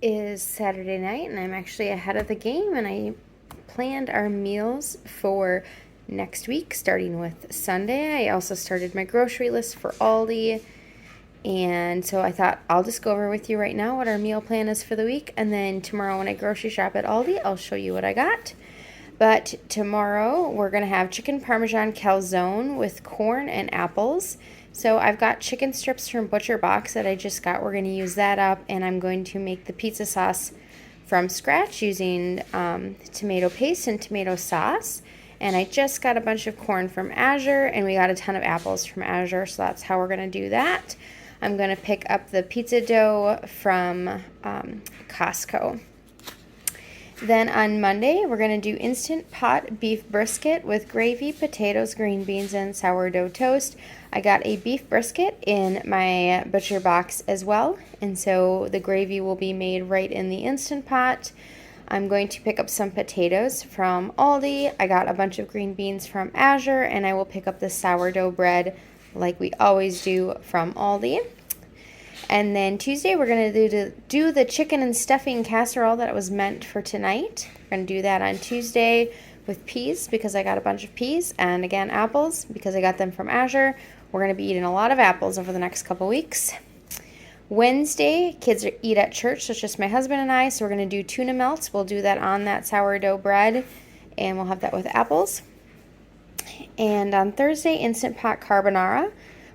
is Saturday night, and I'm actually ahead of the game, and I planned our meals for next week, starting with Sunday. I also started my grocery list for Aldi, and so I thought I'll just go over with you right now what our meal plan is for the week, and then tomorrow when I grocery shop at Aldi, I'll show you what I got. But tomorrow we're going to have chicken parmesan calzone with corn and apples. So I've got chicken strips from Butcher Box that I just got. We're going to use that up, and I'm going to make the pizza sauce from scratch using tomato paste and tomato sauce. And I just got a bunch of corn from Azure, and we got a ton of apples from Azure, so that's how we're going to do that. I'm going to pick up the pizza dough from Costco. Then on Monday, we're going to do Instant Pot beef brisket with gravy, potatoes, green beans, and sourdough toast. I got a beef brisket in my Butcher Box as well, and so the gravy will be made right in the Instant Pot. I'm going to pick up some potatoes from Aldi. I got a bunch of green beans from Azure, and I will pick up the sourdough bread like we always do from Aldi. And then Tuesday, we're going to do the chicken and stuffing casserole that was meant for tonight. We're going to do that on Tuesday with peas because I got a bunch of peas. And again, apples because I got them from Azure. We're going to be eating a lot of apples over the next couple weeks. Wednesday, kids eat at church, so it's just my husband and I. So we're going to do tuna melts. We'll do that on that sourdough bread, and we'll have that with apples. And on Thursday, Instant Pot carbonara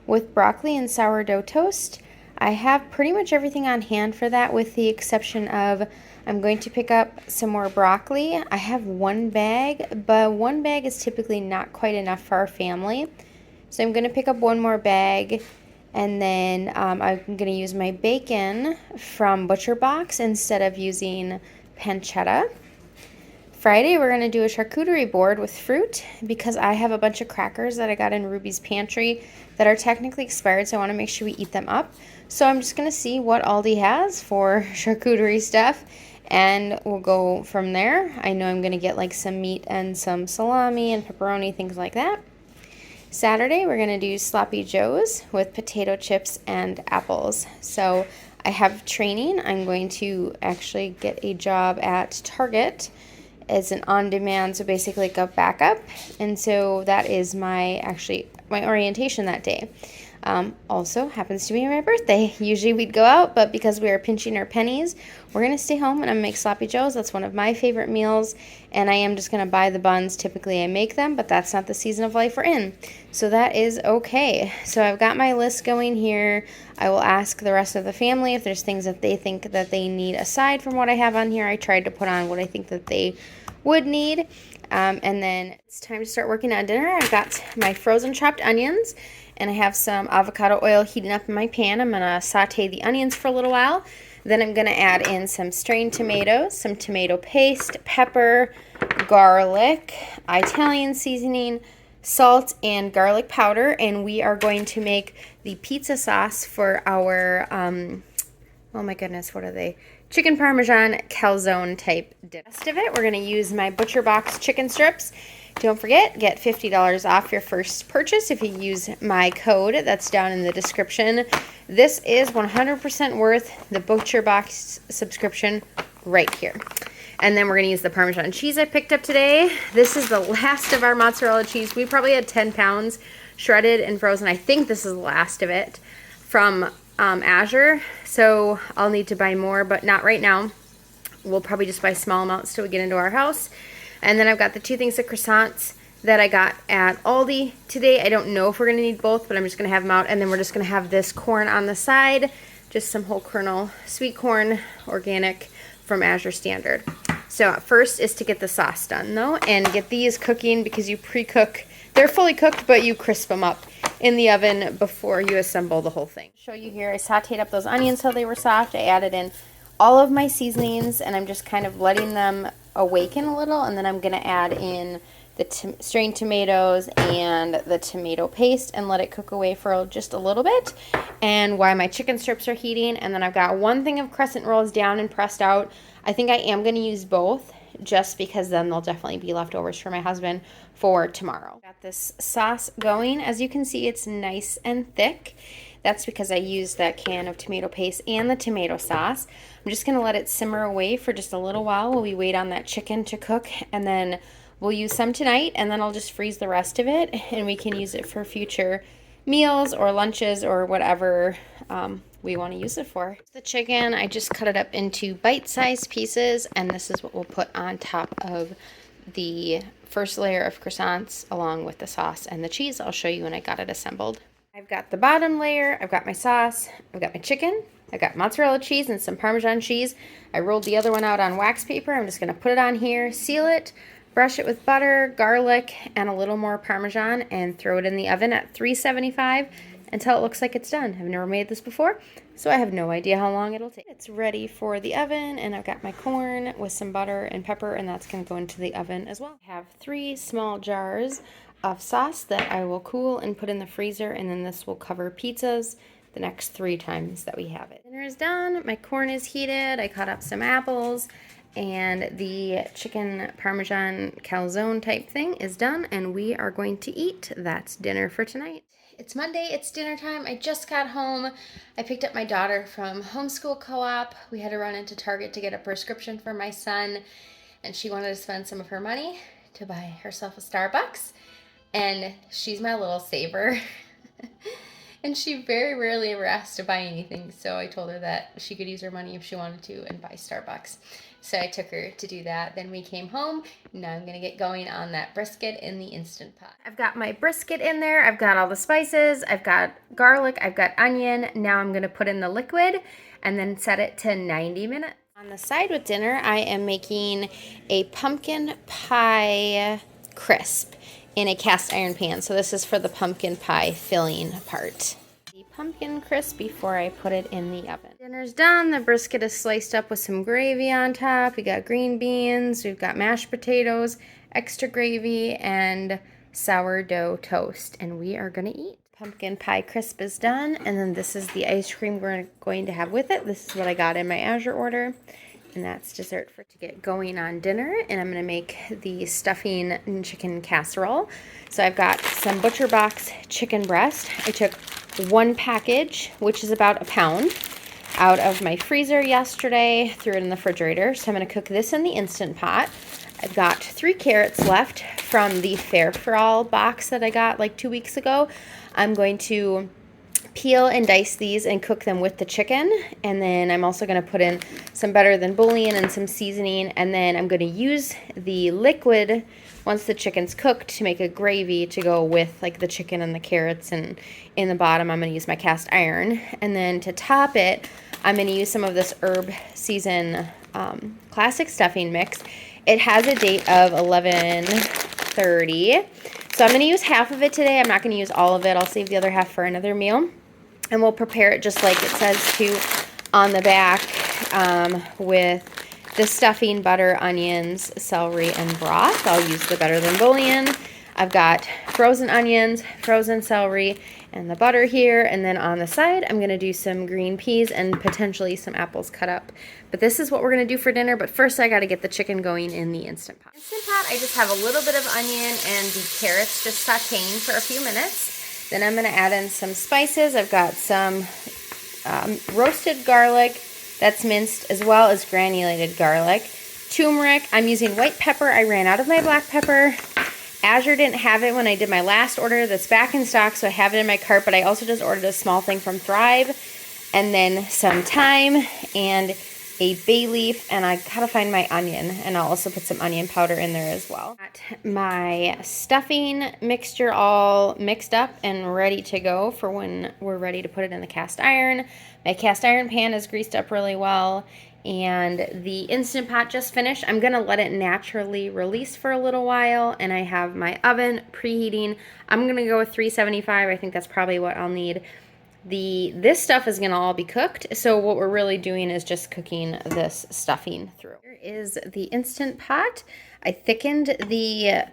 with broccoli and sourdough toast. I have pretty much everything on hand for that with the exception of I'm going to pick up some more broccoli. I have one bag, but one bag is typically not quite enough for our family. So I'm going to pick up one more bag, and then I'm going to use my bacon from Butcher Box instead of using pancetta. Friday, we're going to do a charcuterie board with fruit because I have a bunch of crackers that I got in Ruby's pantry that are technically expired, so I want to make sure we eat them up. So I'm just going to see what Aldi has for charcuterie stuff, and we'll go from there. I know I'm going to get like some meat and some salami and pepperoni, things like that. Saturday, we're going to do sloppy joes with potato chips and apples. So I have training. I'm going to actually get a job at Target as an on-demand, so basically like a backup, and so that is my orientation that day. Also happens to be my birthday. Usually we'd go out, but because we are pinching our pennies, we're going to stay home and I'm going to make sloppy joes. That's one of my favorite meals, and I am just going to buy the buns. Typically I make them, but that's not the season of life we're in, so that is okay. So I've got my list going here. I will ask the rest of the family if there's things that they think that they need aside from what I have on here. I tried to put on what I think that they would need. And then it's time to start working on dinner. I've got my frozen chopped onions, and I have some avocado oil heating up in my pan. I'm going to saute the onions for a little while. Then I'm going to add in some strained tomatoes, some tomato paste, pepper, garlic, Italian seasoning, salt, and garlic powder. And we are going to make the pizza sauce for our, oh my goodness, what are they? Chicken parmesan calzone type dip. Rest of it, we're going to use my Butcher Box chicken strips. Don't forget, get $50 off your first purchase if you use my code that's down in the description. This is 100% worth the Butcher Box subscription right here. And then we're going to use the Parmesan cheese I picked up today. This is the last of our mozzarella cheese. We probably had 10 pounds shredded and frozen. I think this is the last of it from Azure. So I'll need to buy more, but not right now. We'll probably just buy small amounts till we get into our house. And then I've got the 2 things of croissants that I got at Aldi today. I don't know if we're going to need both, but I'm just going to have them out. And then we're just going to have this corn on the side, just some whole kernel sweet corn, organic from Azure Standard. So first is to get the sauce done though, and get these cooking because you pre-cook. They're fully cooked, but you crisp them up in the oven before you assemble the whole thing. Show you here, I sauteed up those onions till they were soft. I added in all of my seasonings, and I'm just kind of letting them awaken a little, and then I'm going to add in the strained tomatoes and the tomato paste and let it cook away for just a little bit, and while my chicken strips are heating. And then I've got 1 thing of crescent rolls down and pressed out. I think I am going to use both just because then there'll definitely be leftovers for my husband for tomorrow. Got this sauce going. As you can see, it's nice and thick. That's because I used that can of tomato paste and the tomato sauce. I'm just going to let it simmer away for just a little while we wait on that chicken to cook, and then we'll use some tonight, and then I'll just freeze the rest of it, and we can use it for future meals or lunches or whatever we want to use it for. The chicken, I just cut it up into bite-sized pieces, and this is what we'll put on top of the first layer of croissants along with the sauce and the cheese. I'll show you when I got it assembled. I've got the bottom layer, I've got my sauce, I've got my chicken, I've got mozzarella cheese and some Parmesan cheese. I rolled the other one out on wax paper. I'm just going to put it on here, seal it, brush it with butter, garlic, and a little more Parmesan, and throw it in the oven at 375 until it looks like it's done. I've never made this before, so I have no idea how long it'll take. It's ready for the oven, and I've got my corn with some butter and pepper, and that's going to go into the oven as well. I have 3 small jars of sauce that I will cool and put in the freezer, and then this will cover pizzas the next 3 times that we have it. Dinner is done. My corn is heated. I cut up some apples, and the chicken Parmesan calzone type thing is done, and we are going to eat. That's dinner for tonight. It's Monday, it's dinner time. I just got home. I picked up my daughter from homeschool co-op. We had to run into Target to get a prescription for my son, and she wanted to spend some of her money to buy herself a Starbucks, and she's my little saver. And she very rarely ever asked to buy anything, so I told her that she could use her money if she wanted to and buy Starbucks. So I took her to do that. Then we came home. Now I'm going to get going on that brisket in the Instant Pot. I've got my brisket in there. I've got all the spices. I've got garlic. I've got onion. Now I'm going to put in the liquid and then set it to 90 minutes. On the side with dinner, I am making a pumpkin pie crisp in a cast iron pan. So this is for the pumpkin pie filling part. The pumpkin crisp before I put it in the oven. Dinner's done. The brisket is sliced up with some gravy on top. We got green beans, we've got mashed potatoes, extra gravy, and sourdough toast. And we are gonna eat. Pumpkin pie crisp is done, and then this is the ice cream we're going to have with it. This is what I got in my Azure order. And that's dessert for to get going on dinner. And I'm going to make the stuffing and chicken casserole. So I've got some Butcher Box chicken breast. I took 1 package, which is about a pound, out of my freezer yesterday, threw it in the refrigerator. So I'm going to cook this in the Instant Pot. I've got 3 carrots left from the Fare for All box that I got like 2 weeks ago. I'm going to peel and dice these and cook them with the chicken, and then I'm also going to put in some Better Than Bouillon and some seasoning, and then I'm going to use the liquid once the chicken's cooked to make a gravy to go with like the chicken and the carrots, and in the bottom I'm going to use my cast iron, and then to top it I'm going to use some of this Herb Season classic stuffing mix. It has a date of 11/30, so I'm going to use half of it today. I'm not going to use all of it. I'll save the other half for another meal. And we'll prepare it just like it says to on the back with the stuffing, butter, onions, celery, and broth. I'll use the Better Than Bouillon. I've got frozen onions, frozen celery, and the butter here. And then on the side, I'm going to do some green peas and potentially some apples cut up. But this is what we're going to do for dinner. But first, I got to get the chicken going in the Instant Pot. Instant Pot, I just have a little bit of onion and the carrots just sauteing for a few minutes. Then I'm going to add in some spices. I've got some roasted garlic that's minced, as well as granulated garlic. Turmeric. I'm using white pepper. I ran out of my black pepper. Azure didn't have it when I did my last order. That's back in stock, so I have it in my cart, but I also just ordered a small thing from Thrive. And then some thyme and a bay leaf, and I gotta find my onion, and I'll also put some onion powder in there as well. Got my stuffing mixture all mixed up and ready to go for when we're ready to put it in the cast iron. My cast iron pan is greased up really well, and the Instant Pot just finished. I'm gonna let it naturally release for a little while, and I have my oven preheating. I'm gonna go with 375. I think that's probably what I'll need. This stuff is gonna all be cooked, so what we're really doing is just cooking this stuffing through. Here is the Instant Pot. I thickened the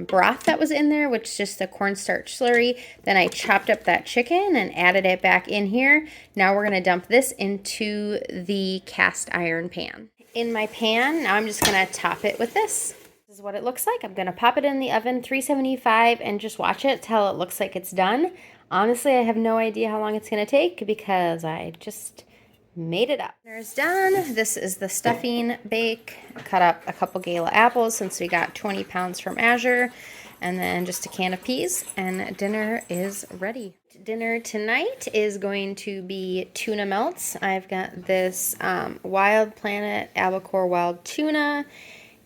broth that was in there, which is just the cornstarch slurry. Then I chopped up that chicken and added it back in here. Now we're gonna dump this into the cast iron pan. In my pan, now I'm just gonna top it with this. This is what it looks like. I'm gonna pop it in the oven, 375, and just watch it till it looks like it's done. Honestly, I have no idea how long it's going to take because I just made it up. Dinner's done. This is the stuffing bake. Cut up a couple Gala apples since we got 20 pounds from Azure, and then just a can of peas, and dinner is ready. Dinner tonight is going to be tuna melts. I've got this Wild Planet Albacore Wild Tuna,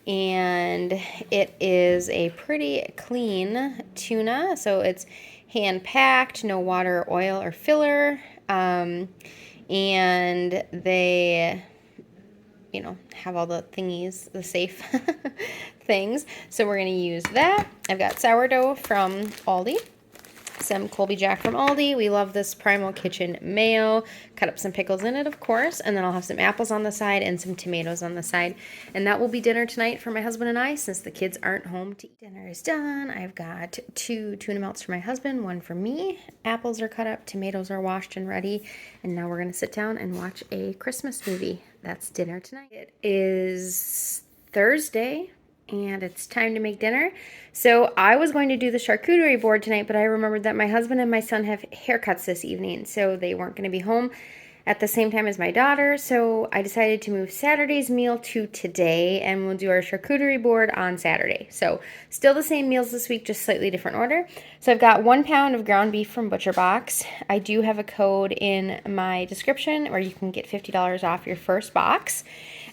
and it is a pretty clean tuna, so it's hand packed, no water, oil, or filler, and they, have all the thingies, the safe things. So we're going to use that. I've got sourdough from Aldi, some Colby Jack from Aldi. We love this Primal Kitchen mayo. Cut up some pickles in it, of course, and then I'll have some apples on the side and some tomatoes on the side. And that will be dinner tonight for my husband and I, since the kids aren't home to eat. Dinner is done. I've got 2 tuna melts for my husband, 1 for me. Apples are cut up, tomatoes are washed and ready, and now we're going to sit down and watch a Christmas movie. That's dinner tonight. It is Thursday, and it's time to make dinner. So I was going to do the charcuterie board tonight, but I remembered that my husband and my son have haircuts this evening, so they weren't going to be home at the same time as my daughter. So I decided to move Saturday's meal to today, and we'll do our charcuterie board on Saturday. So still the same meals this week, just slightly different order. So I've got 1 pound of ground beef from Butcher Box. I do have a code in my description where you can get $50 off your first box.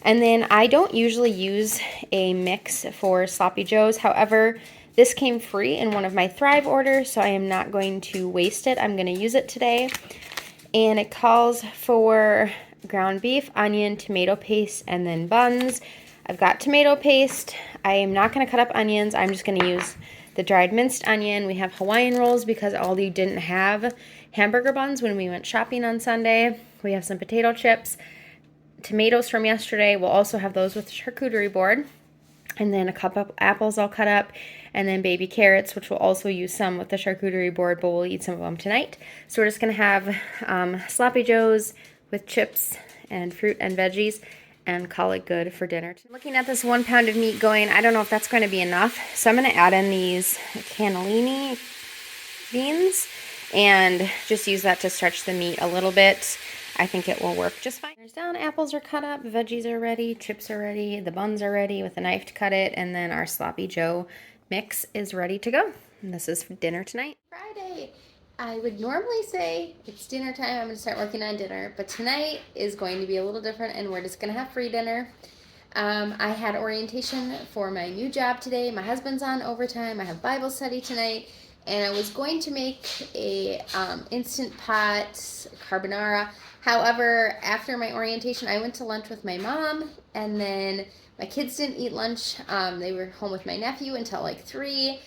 And then I don't usually use a mix for Sloppy Joes. However, this came free in one of my Thrive orders, so I am not going to waste it. I'm going to use it today. And it calls for ground beef, onion, tomato paste, and then buns. I've got tomato paste. I am not going to cut up onions. I'm just going to use the dried minced onion. We have Hawaiian rolls because Aldi didn't have hamburger buns when we went shopping on Sunday. We have some potato chips. Tomatoes from yesterday. We'll also have those with the charcuterie board. And then a cup of apples all cut up. And then baby carrots, which we'll also use some with the charcuterie board, but we'll eat some of them tonight. So we're just going to have Sloppy Joes with chips and fruit and veggies and call it good for dinner. Looking at this 1 pound of meat going, I don't know if that's going to be enough. So I'm going to add in these cannellini beans and just use that to stretch the meat a little bit. I think it will work just fine. Dinner's down, apples are cut up, veggies are ready, chips are ready, the buns are ready with a knife to cut it, and then our Sloppy Joe mix is ready to go. And this is for dinner tonight. Friday. I would normally say it's dinner time, I'm going to start working on dinner, but tonight is going to be a little different, and we're just going to have free dinner. I had orientation for my new job today. My husband's on overtime. I have Bible study tonight. And I was going to make a Instant Pot carbonara. However, after my orientation, I went to lunch with my mom, and then my kids didn't eat lunch. They were home with my nephew until like 3.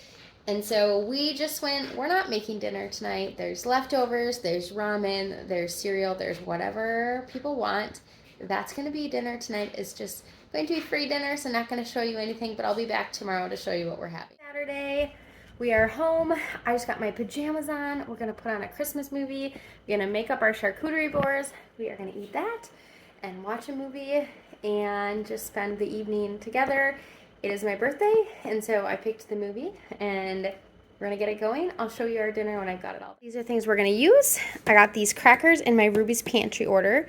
And so we just went, we're not making dinner tonight. There's leftovers, there's ramen, there's cereal, there's whatever people want. That's going to be dinner tonight. It's just going to be free dinner, so not going to show you anything, but I'll be back tomorrow to show you what we're having. Saturday. We are home. I just got my pajamas on. We're going to put on a Christmas movie. We're going to make up our charcuterie boards. We are going to eat that and watch a movie and just spend the evening together. It is my birthday, and so I picked the movie, and we're going to get it going. I'll show you our dinner when I've got it all. These are things we're going to use. I got these crackers in my Ruby's Pantry order,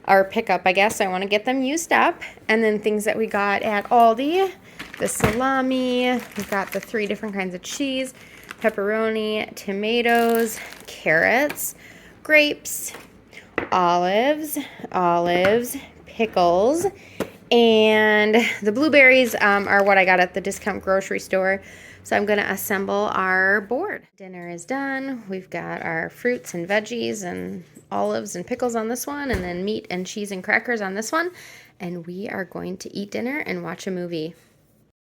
or pickup, I guess. I want to get them used up. And then things that we got at Aldi. The salami, we've got the 3 different kinds of cheese, pepperoni, tomatoes, carrots, grapes, olives, pickles, and the blueberries are what I got at the discount grocery store. So I'm going to assemble our board. Dinner is done. We've got our fruits and veggies and olives and pickles on this one, and then meat and cheese and crackers on this one. And we are going to eat dinner and watch a movie.